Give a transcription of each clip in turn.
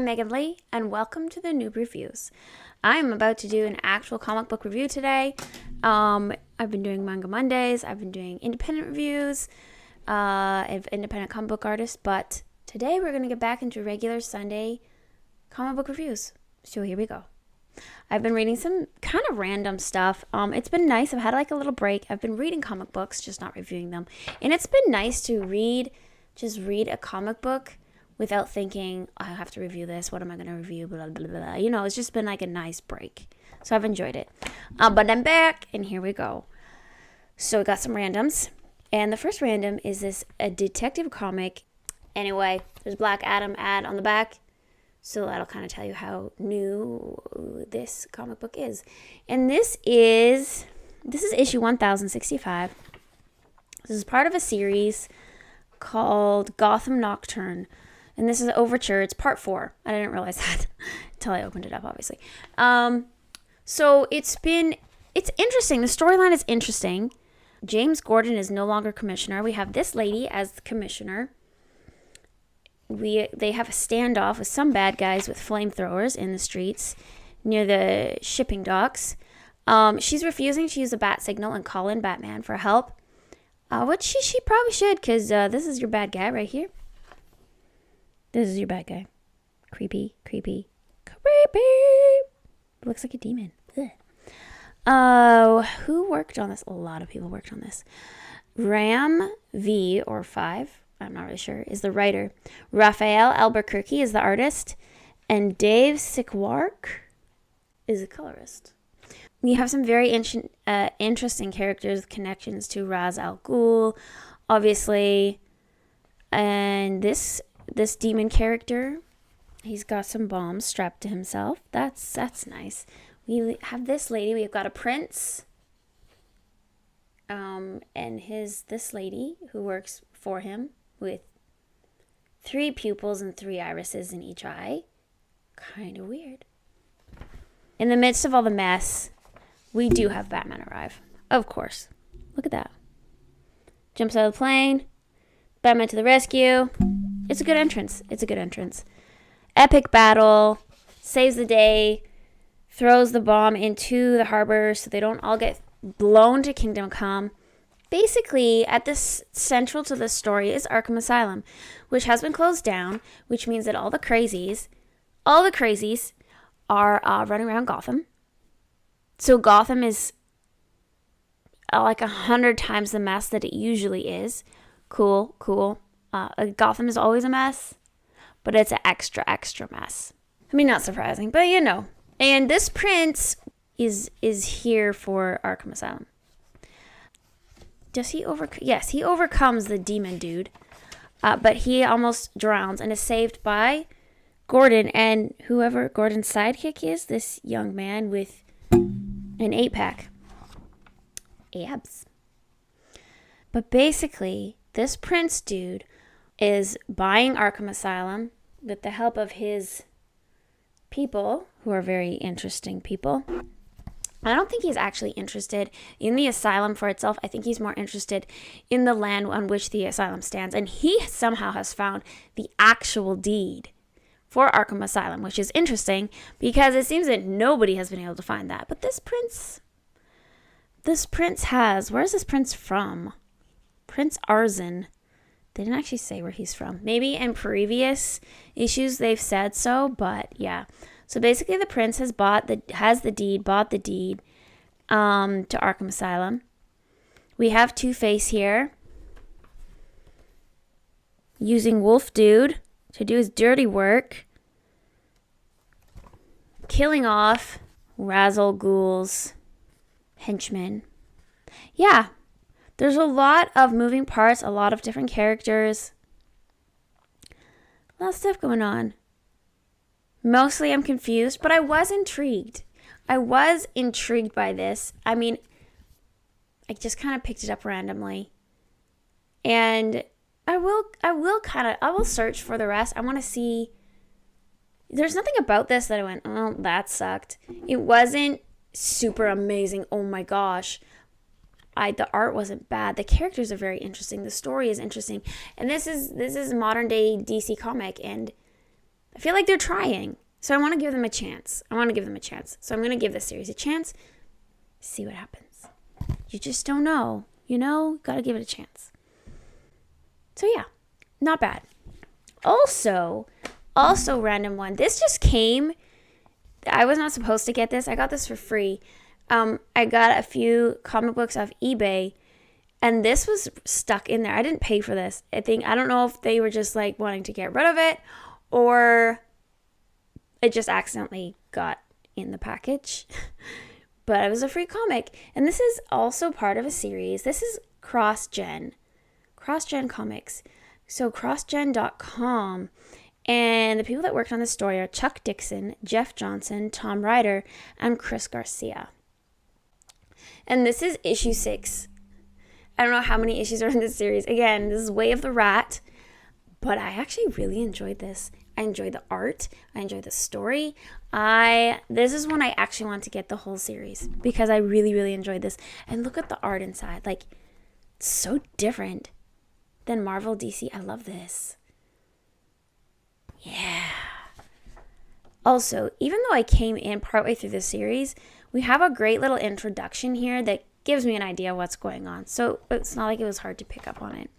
I'm Megan Lee, and welcome to the Noob Reviews. I'm about to do an actual comic book review today. I've been doing Manga Mondays, I've been doing independent reviews of independent comic book artists, but today we're going to get back into regular Sunday comic book reviews. So here we go. I've been reading some kind of random stuff. It's been nice. I've had like a little break. I've been reading comic books, just not reviewing them. And it's been nice to just read a comic book without thinking, oh, I have to review this. What am I going to review? Blah, blah, blah, blah. You know, it's just been like a nice break. So I've enjoyed it. But I'm back, and here we go. So we got some randoms. And the first random is a detective comic. Anyway, there's Black Adam ad on the back. So that'll kind of tell you how new this comic book is. And this is issue 1065. This is part of a series called Gotham Nocturne. And this is Overture. It's part 4. I didn't realize that until I opened it up, obviously. So it's interesting. The storyline is interesting. James Gordon is no longer commissioner. We have this lady as the commissioner. They have a standoff with some bad guys with flamethrowers in the streets near the shipping docks. She's refusing to use a bat signal and call in Batman for help. Which she probably should, because this is your bad guy right here. This is your bad guy. Creepy. Looks like a demon. Who worked on this? A lot of people worked on this. Ram V, or 5, I'm not really sure, is the writer. Raphael Albuquerque is the artist. And Dave Sikwark is the colorist. We have some very interesting characters with connections to Ra's al Ghul, obviously. And this demon character, he's got some bombs strapped to himself. That's nice. We have this lady. We've got a prince. And this lady who works for him with 3 pupils and 3 irises in each eye. Kind of weird. In the midst of all the mess, we do have Batman arrive. Of course. Look at that. Jumps out of the plane. Batman to the rescue. It's a good entrance. Epic battle. Saves the day. Throws the bomb into the harbor so they don't all get blown to Kingdom Come. Basically, at this central to the story is Arkham Asylum, which has been closed down, which means that all the crazies are running around Gotham. So Gotham is like 100 times the mess that it usually is. Cool. Gotham is always a mess, but it's an extra mess. I mean, not surprising, but you know. And this prince is here for Arkham Asylum. Does he Yes, he overcomes the demon dude, but he almost drowns and is saved by Gordon and whoever Gordon's sidekick is, this young man with an 8-pack. Abs. But basically, this prince dude is buying Arkham Asylum with the help of his people, who are very interesting people. I don't think he's actually interested in the asylum for itself. I think he's more interested in the land on which the asylum stands. And he somehow has found the actual deed for Arkham Asylum, which is interesting because it seems that nobody has been able to find that. But this prince has. Where's this prince from? Prince Arzin. They didn't actually say where he's from. Maybe in previous issues they've said so, but yeah. So basically the prince has bought the deed to Arkham Asylum. We have Two-Face here using Wolf Dude to do his dirty work, killing off Ra's al Ghul's henchmen. Yeah, there's a lot of moving parts, a lot of different characters, a lot of stuff going on. Mostly I'm confused, but I was intrigued. I was intrigued by this. I mean, I just kind of picked it up randomly. And I will search for the rest. I want to see. There's nothing about this that I went, oh, that sucked. It wasn't super amazing. Oh my gosh. The art wasn't bad. The characters are very interesting. The story is interesting. And this is modern day DC comic, and I feel like they're trying. So I want to give them a chance. So I'm going to give this series a chance. See what happens. You just don't know. Got to give it a chance. So yeah, not bad. Also random one. This just came. I was not supposed to get this. I got this for free. I got a few comic books off eBay, and this was stuck in there. I didn't pay for this. I don't know if they were just like wanting to get rid of it, or it just accidentally got in the package. But it was a free comic. And this is also part of a series. This is CrossGen Comics. So crossgen.com. And the people that worked on the story are Chuck Dixon, Jeff Johnson, Tom Ryder, and Chris Garcia. And this is issue 6. I don't know how many issues are in this series. Again, this is Way of the Rat. But I actually really enjoyed this. I enjoyed the art. I enjoyed the story. This is when I actually want to get the whole series, because I really, really enjoyed this. And look at the art inside. Like, it's so different than Marvel, DC. I love this. Yeah. Also, even though I came in partway through the series, we have a great little introduction here that gives me an idea of what's going on. So it's not like it was hard to pick up on it.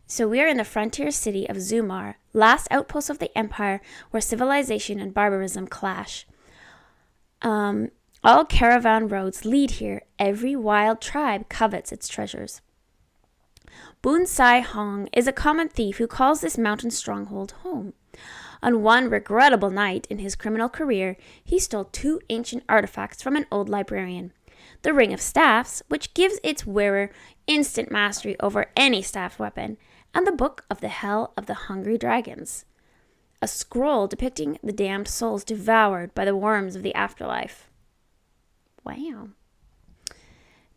So we are in the frontier city of Zumar, last outpost of the Empire where civilization and barbarism clash. All caravan roads lead here. Every wild tribe covets its treasures. Boon Sai Hong is a common thief who calls this mountain stronghold home. On one regrettable night in his criminal career, he stole 2 ancient artifacts from an old librarian. The Ring of Staffs, which gives its wearer instant mastery over any staff weapon, and the Book of the Hell of the Hungry Dragons, a scroll depicting the damned souls devoured by the worms of the afterlife. Wow.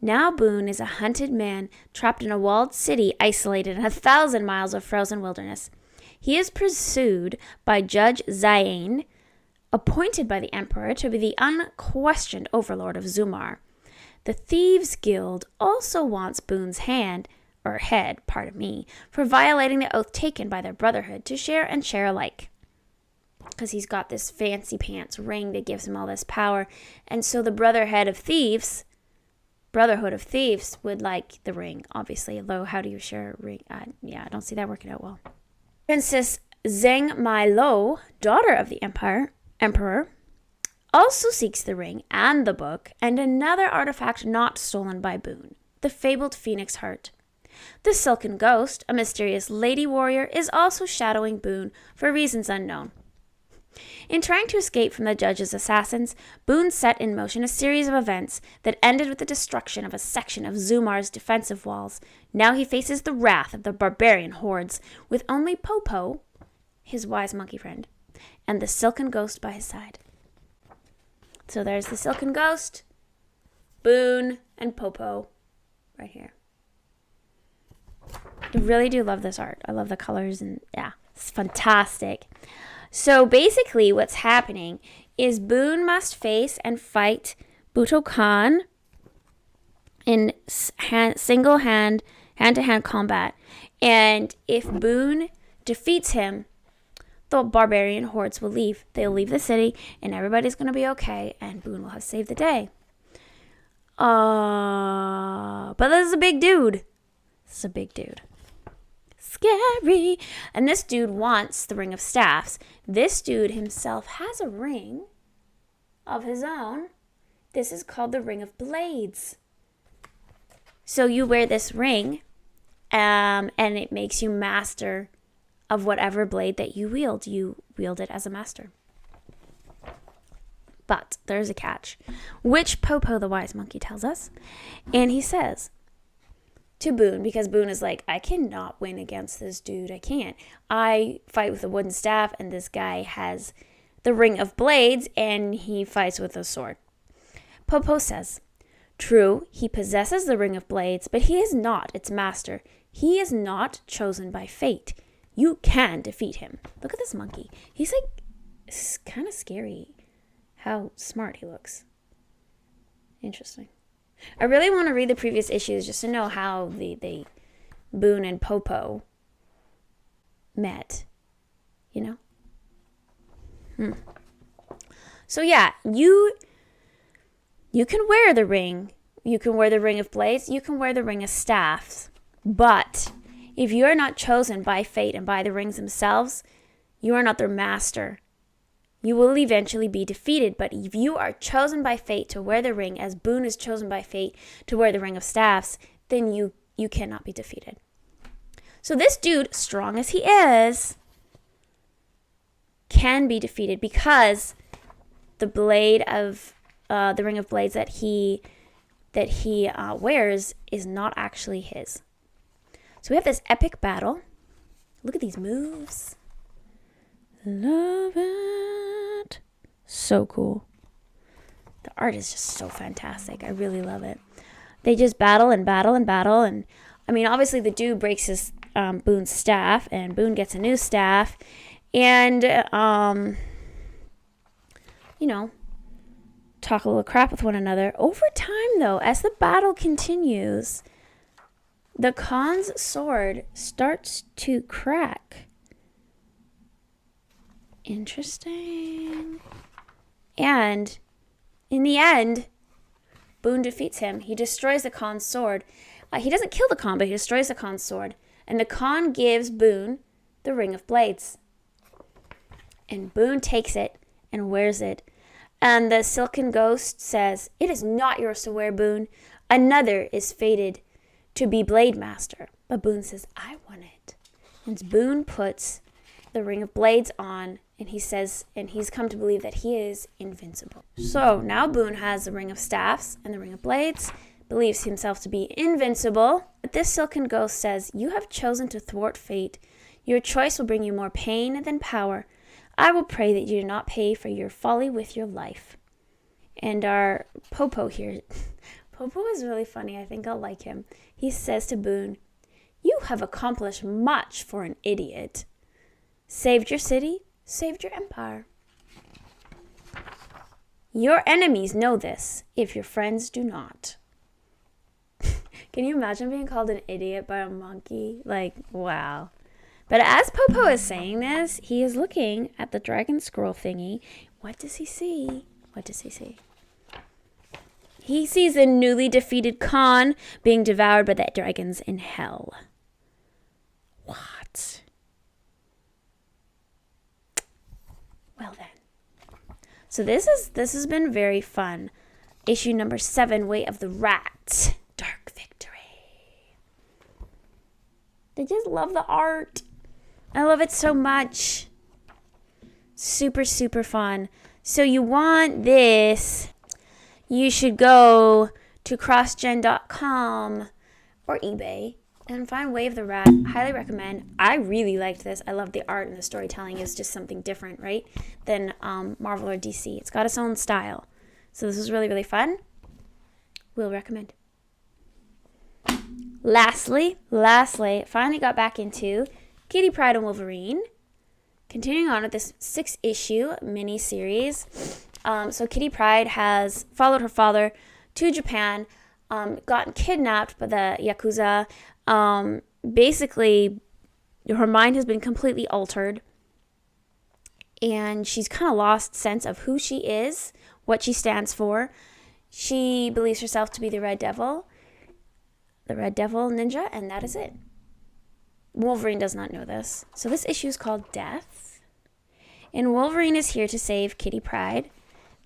Now Boone is a hunted man trapped in a walled city isolated in 1,000 miles of frozen wilderness. He is pursued by Judge Zayn, appointed by the Emperor to be the unquestioned overlord of Zumar. The Thieves Guild also wants Boone's head, for violating the oath taken by their brotherhood to share and share alike. Because he's got this fancy pants ring that gives him all this power. And so the Brotherhood of Thieves would like the ring, obviously. Although, how do you share a ring? I don't see that working out well. Princess Zheng Mai Lo, daughter of the Emperor, also seeks the ring and the book and another artifact not stolen by Boone, the fabled Phoenix Heart. The Silken Ghost, a mysterious lady warrior, is also shadowing Boone for reasons unknown. In trying to escape from the judge's assassins, Boone set in motion a series of events that ended with the destruction of a section of Zumar's defensive walls. Now he faces the wrath of the barbarian hordes, with only Popo, his wise monkey friend, and the Silken Ghost by his side. So there's the Silken Ghost, Boone, and Popo right here. I really do love this art. I love the colors, and yeah, it's fantastic. So basically what's happening is Boone must face and fight Buto Khan in hand-to-hand combat. And if Boone defeats him, the barbarian hordes will leave. They'll leave the city, and everybody's going to be okay, and Boone will have saved the day. But this is a big dude. Scary. And this dude wants the Ring of Staffs. This dude himself has a ring of his own. This is called the Ring of Blades. So you wear this ring, and it makes you master of whatever blade that you wield. You wield it as a master. But there's a catch, which Popo the wise monkey tells us. And he says to Boone, because Boone is like, I cannot win against this dude. I can't. I fight with a wooden staff, and this guy has the Ring of Blades, and he fights with a sword. Popo says, true, he possesses the Ring of Blades, but he is not its master. He is not chosen by fate. You can defeat him. Look at this monkey. He's like, it's kind of scary how smart he looks. Interesting. I really want to read the previous issues just to know how the Boone and Popo met, you know? So yeah, you can wear the ring. You can wear the ring of blades. You can wear the ring of staffs. But if you are not chosen by fate and by the rings themselves, you are not their master. You will eventually be defeated. But if you are chosen by fate to wear the ring, as Boone is chosen by fate to wear the ring of staffs, then you cannot be defeated. So this dude, strong as he is, can be defeated because the blade of the ring of blades that he wears is not actually his. So we have this epic battle. Look at these moves. Love it. So cool. The art is just so fantastic. I really love it. They just battle and battle and battle. And I mean, obviously the dude breaks his Boone's staff, and Boone gets a new staff. And, talk a little crap with one another. Over time, though, as the battle continues, the Khan's sword starts to crack. Interesting. And in the end, Boone defeats him. He destroys the Khan's sword. He doesn't kill the Khan, but he destroys the Khan's sword. And the Khan gives Boone the Ring of Blades. And Boone takes it and wears it. And the Silken Ghost says, "It is not yours to wear, Boone. Another is fated to be Blade Master." But Boone says, "I want it." And Boone puts the Ring of Blades on, and he says, and he's come to believe that he is invincible. So now Boone has the Ring of Staffs and the Ring of Blades, believes himself to be invincible. But this Silken Ghost says, "You have chosen to thwart fate. Your choice will bring you more pain than power. I will pray that you do not pay for your folly with your life." And our Popo here, Popo is really funny. I think I'll like him. He says to Boone, "You have accomplished much for an idiot. Saved your city, saved your empire. Your enemies know this, if your friends do not." Can you imagine being called an idiot by a monkey? Like, wow. But as Popo is saying this, he is looking at the dragon scroll thingy. What does he see? What does he see? He sees a newly defeated Khan being devoured by the dragons in hell. What? Well then. So this has been very fun. Issue number 7, Way of the Rat. Dark Victory. I just love the art. I love it so much. Super, super fun. So you want this, you should go to crossgen.com or eBay and find Way of the Rat. Highly recommend. I really liked this. I love the art, and the storytelling is just something different, right, than Marvel or DC. It's got its own style. So this was really, really fun. Will recommend. Lastly, finally got back into Kitty Pryde and Wolverine. Continuing on with this 6-issue mini-series. So Kitty Pryde has followed her father to Japan, gotten kidnapped by the Yakuza. Basically, her mind has been completely altered. And she's kind of lost sense of who she is, what she stands for. She believes herself to be the Red Devil ninja, and that is it. Wolverine does not know this. So this issue is called Death. And Wolverine is here to save Kitty Pryde.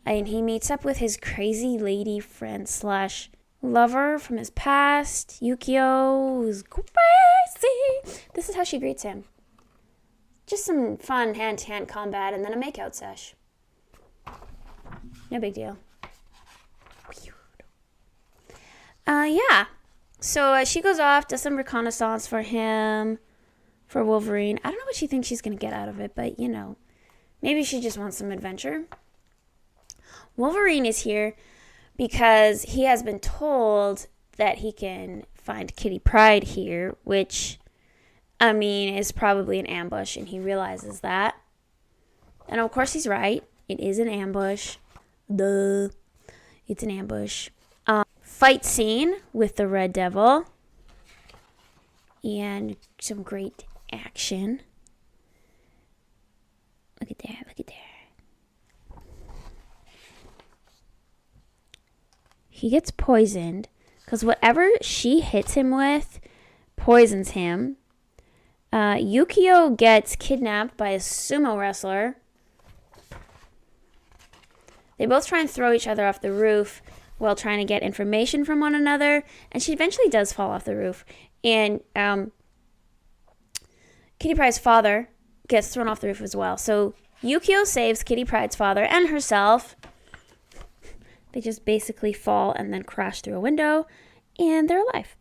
And he meets up with his crazy lady friend / lover from his past, Yukio, who's crazy. This is how she greets him. Just some fun hand-to-hand combat and then a makeout sesh. No big deal. Yeah. So she goes off, does some reconnaissance for him, for Wolverine. I don't know what she thinks she's going to get out of it, but, maybe she just wants some adventure. Wolverine is here because he has been told that he can find Kitty Pryde here, which, is probably an ambush, and he realizes that. And, of course, he's right. It is an ambush. Duh. It's an ambush. Fight scene with the Red Devil. And some great action. Look at there. he gets poisoned because whatever she hits him with poisons him. Yukio gets kidnapped by a sumo wrestler. They both try and throw each other off the roof while trying to get information from one another, and she eventually does fall off the roof. And Kitty Pryde's father gets thrown off the roof as well. So Yukio saves Kitty Pryde's father and herself. They just basically fall and then crash through a window, and they're alive.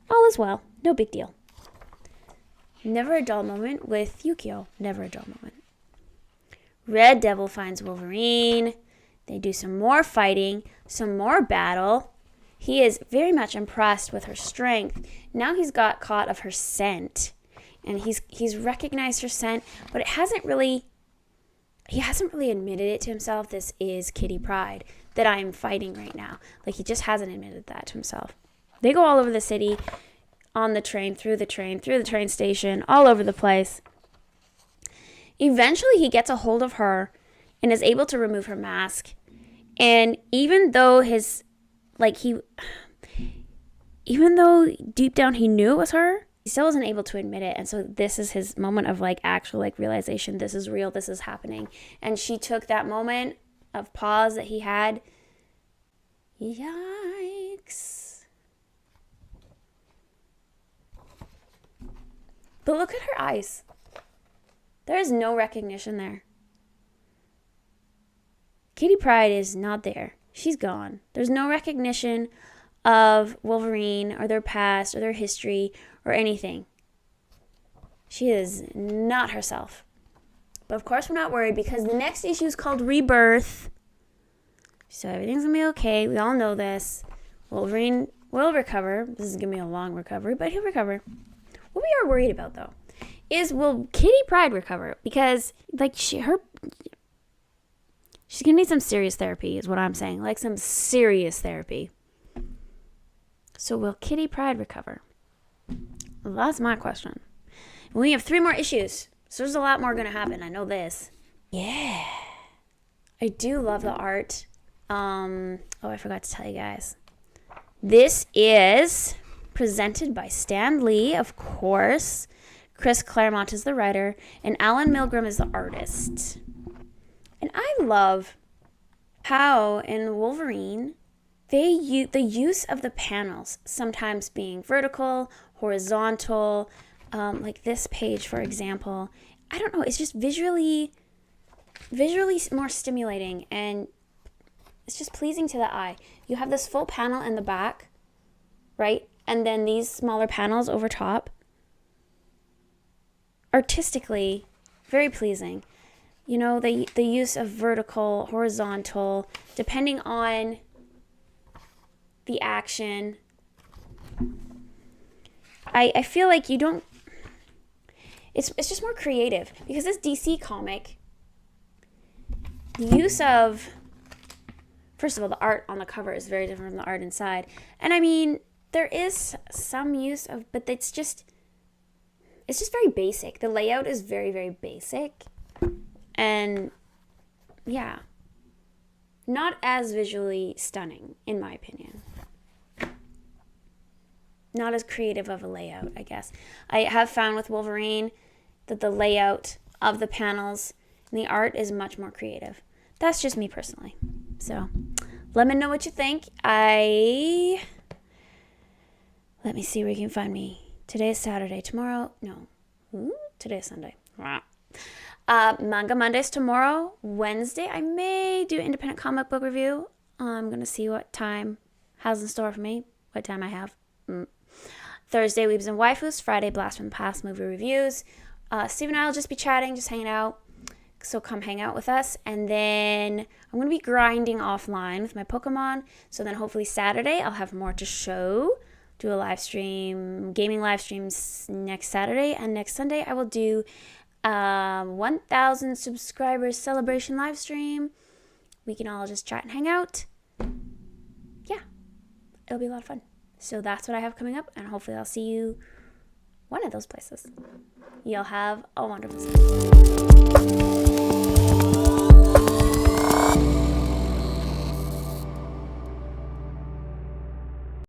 All is well. No big deal. Never a dull moment with Yukio. Never a dull moment. Red Devil finds Wolverine. They do some more fighting, some more battle. He is very much impressed with her strength. Now he's got caught of her scent. And he's recognized her scent, but he hasn't really admitted it to himself. This is Kitty Pryde that I am fighting right now. Like, he just hasn't admitted that to himself. They go all over the city, on the train, through the train station, all over the place. Eventually, he gets a hold of her and is able to remove her mask. And even though deep down he knew it was her, he still wasn't able to admit it. And so this is his moment of actual realization. This is real. This is happening. And she took that moment of pause that he had. Yikes. But look at her eyes. There is no recognition there. Kitty Pryde is not there. She's gone. There's no recognition of Wolverine or their past or their history or anything. She is not herself. But of course we're not worried because the next issue is called Rebirth. So everything's going to be okay. We all know this. Wolverine will recover. This is going to be a long recovery, but he'll recover. What we are worried about, though, is will Kitty Pryde recover? Because, she's going to need some serious therapy, is what I'm saying. Some serious therapy. So will Kitty Pryde recover? Well, that's my question. We have 3 more issues, so there's a lot more going to happen. I know this. Yeah. I do love the art. I forgot to tell you guys. This is presented by Stan Lee, of course. Chris Claremont is the writer, and Alan Milgram is the artist. And I love how in Wolverine, the use of the panels sometimes being vertical, horizontal, like this page, for example. I don't know, it's just visually more stimulating, and it's just pleasing to the eye. You have this full panel in the back, right? And then these smaller panels over top. Artistically, very pleasing. You know, the use of vertical, horizontal, depending on the action. I feel like you don't... It's just more creative. Because this DC comic, the use of... First of all, the art on the cover is very different from the art inside. And I mean, there is some use of... But it's just very basic. The layout is very, very basic. And, yeah. Not as visually stunning, in my opinion. Not as creative of a layout, I guess. I have found with Wolverine that the layout of the panels and the art is much more creative. That's just me personally. So, let me know what you think. Let me see where you can find me. Today is Saturday. Tomorrow, no. Today is Sunday. Manga Mondays tomorrow. Wednesday, I may do independent comic book review. I'm going to see what time has in store for me. What time I have. Thursday, Weebs and Waifus. Friday, Blast from the Past movie reviews. Steve and I will just be chatting, just hanging out. So come hang out with us. And then I'm going to be grinding offline with my Pokemon. So then hopefully Saturday, I'll have more to show. Do a live stream, gaming live streams next Saturday. And next Sunday, I will do 1,000 subscribers celebration live stream. We can all just chat and hang out. Yeah, it'll be a lot of fun. So that's what I have coming up, and hopefully I'll see you one of those places. Y'all have a wonderful day.